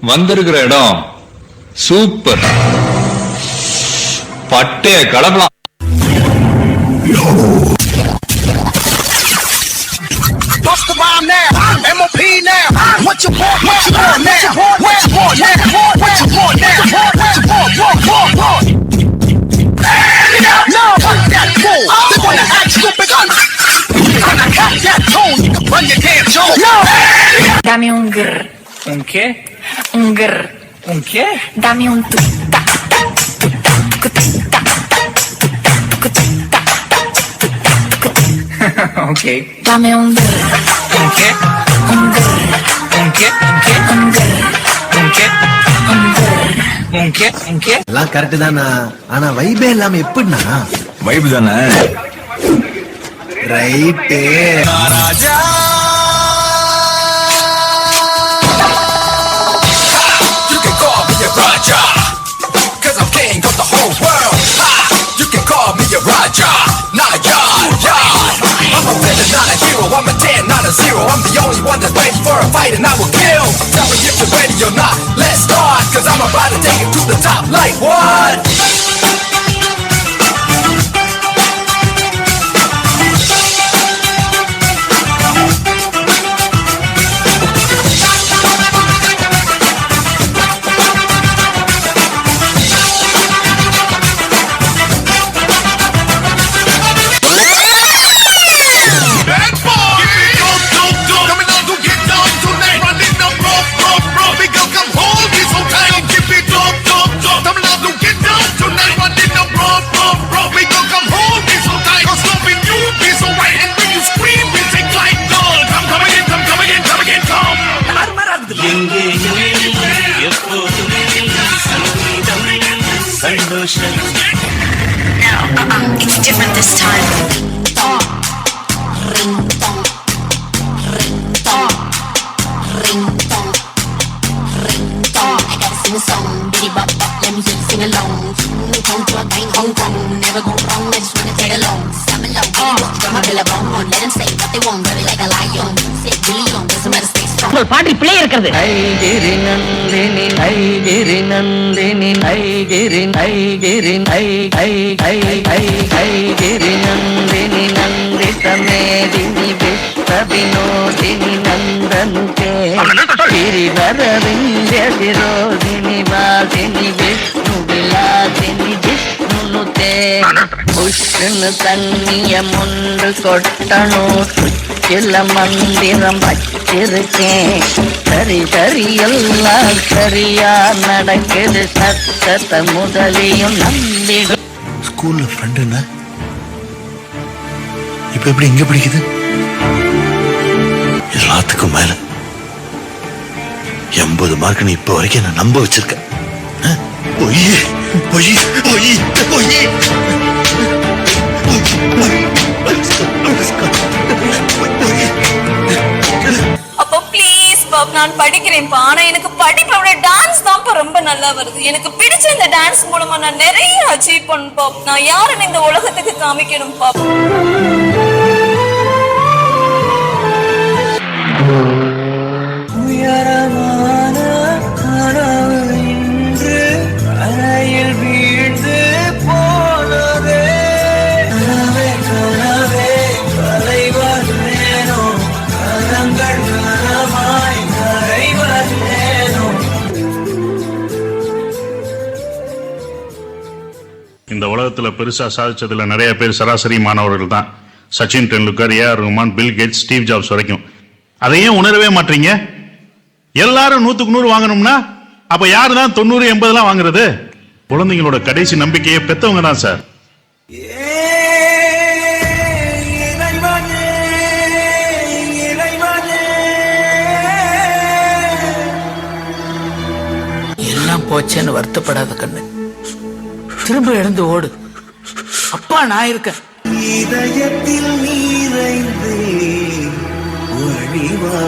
வந்திருக்கிற இடம் சூப்பர். பட்டைய கலப்பலாம். Bust the rhyme now, MOP now. What you want now? What you want now? What you want now? What you want? No, fuck that fool. They wanna act stupid. When I got that tone, you can run your damn show. No. Dame un grr. ¿Un qué? Un grr. ¿Un qué? Dame un tuta. Ok. Dame un grr. ¿Un qué? Un grr. ¿Un qué? ¿Un qué? Un grr. ¿Un qué? Un grr. ¿Un qué? ¿Un qué? எல்லாம் correct தானா? ஆனா வைபே இல்லாம எப்படின்னா? Vibe தானே. Right. Raja You can call me a Raja, 'cause I'm king of the whole world. You can call me a Raja. Nah, yeah. I'm a villain, not a hero. I'm a 10, not a 0. I'm the only one that's ready for a fight, and I will kill. Tell me if you're ready or not. Let's start, 'cause I'm about to take it to the top. Like what? No, it's different this time. Ring dong, ring dong, ring dong, ring dong. I gotta sing a song, bitty bop bop, let me hear you sing along. Come to a bang, Hong Kong, never go wrong. I just wanna take along, I'm alone. From a billabong, let them say what they want, baby like a lion. Sit really young, doesn't matter, stay strong. பாட்டி பிள்ளை இருக்கிறது. ஐகிரி நந்தினி ஐகிரி நந்தினி ஐகிரி ஐகிரி ஐகிரி நந்தினி நந்தித மேதினி விஸ்வ வினோதினி நந்தனுகே கிரிவரவிந்திய விரோதினி வாசினி விஷ்ணு விலாசினி ஜிஷ்ணுனுதே புஷ்ணு தன்னியம் ஒன்று கொட்டணும் சில மந்திரம் வச்சிருக்கேன் சரி சரி எல்லாம் சரியா நடக்குது சத்தத்தை முதலியும் நம்பிடு. ஸ்கூல்ல ஃப்ரெண்டுன்னா இப்ப எப்படி இங்க பிடிக்குது? எல்லாத்துக்கும் மேல 80 மார்க் நீ இப்ப வரைக்கும் நான் நம்ப வச்சிருக்கேன். பொய் பொய் பொய் பொய். அப்போ ப்ளீஸ் பாப், நான் படிக்கிறேன்ப்பா. ஆனா எனக்கு படிப்பை விட டான்ஸ் தான்ப்பா ரொம்ப நல்லா வருது. எனக்கு பிடிச்ச இந்த டான்ஸ் மூலமா நான் நிறைய அச்சீவ் பண்ணணும் பாப். நான் யாருன்னு இந்த உலகத்துக்கு காமிக்கணும் பாப். இந்த உலகத்துல பெருசா சாதிச்சதுல நிறைய பேர் சராசரி மாணவர்கள் தான். Sachin Tendulkar, A R Rahman, Bill Gates, Steve Jobs வரைக்கும். அதையும் உணரவே மாட்டீங்க. எல்லாரும் 100க்கு 100 வாங்கணும்னா அப்ப யாரு தான் 90, 80 வாங்குறது? குழந்தைங்களோட கடைசி நம்பிக்கையை பெத்தவங்க தான் சார். எல்லாம் போச்சேன்னு வருத்தப்படாத கண்ணு, திரும்ப எழுந்து ஓடு. அப்பா நான் இருக்கேன். இதயத்தில் நீரைந்து வழிவா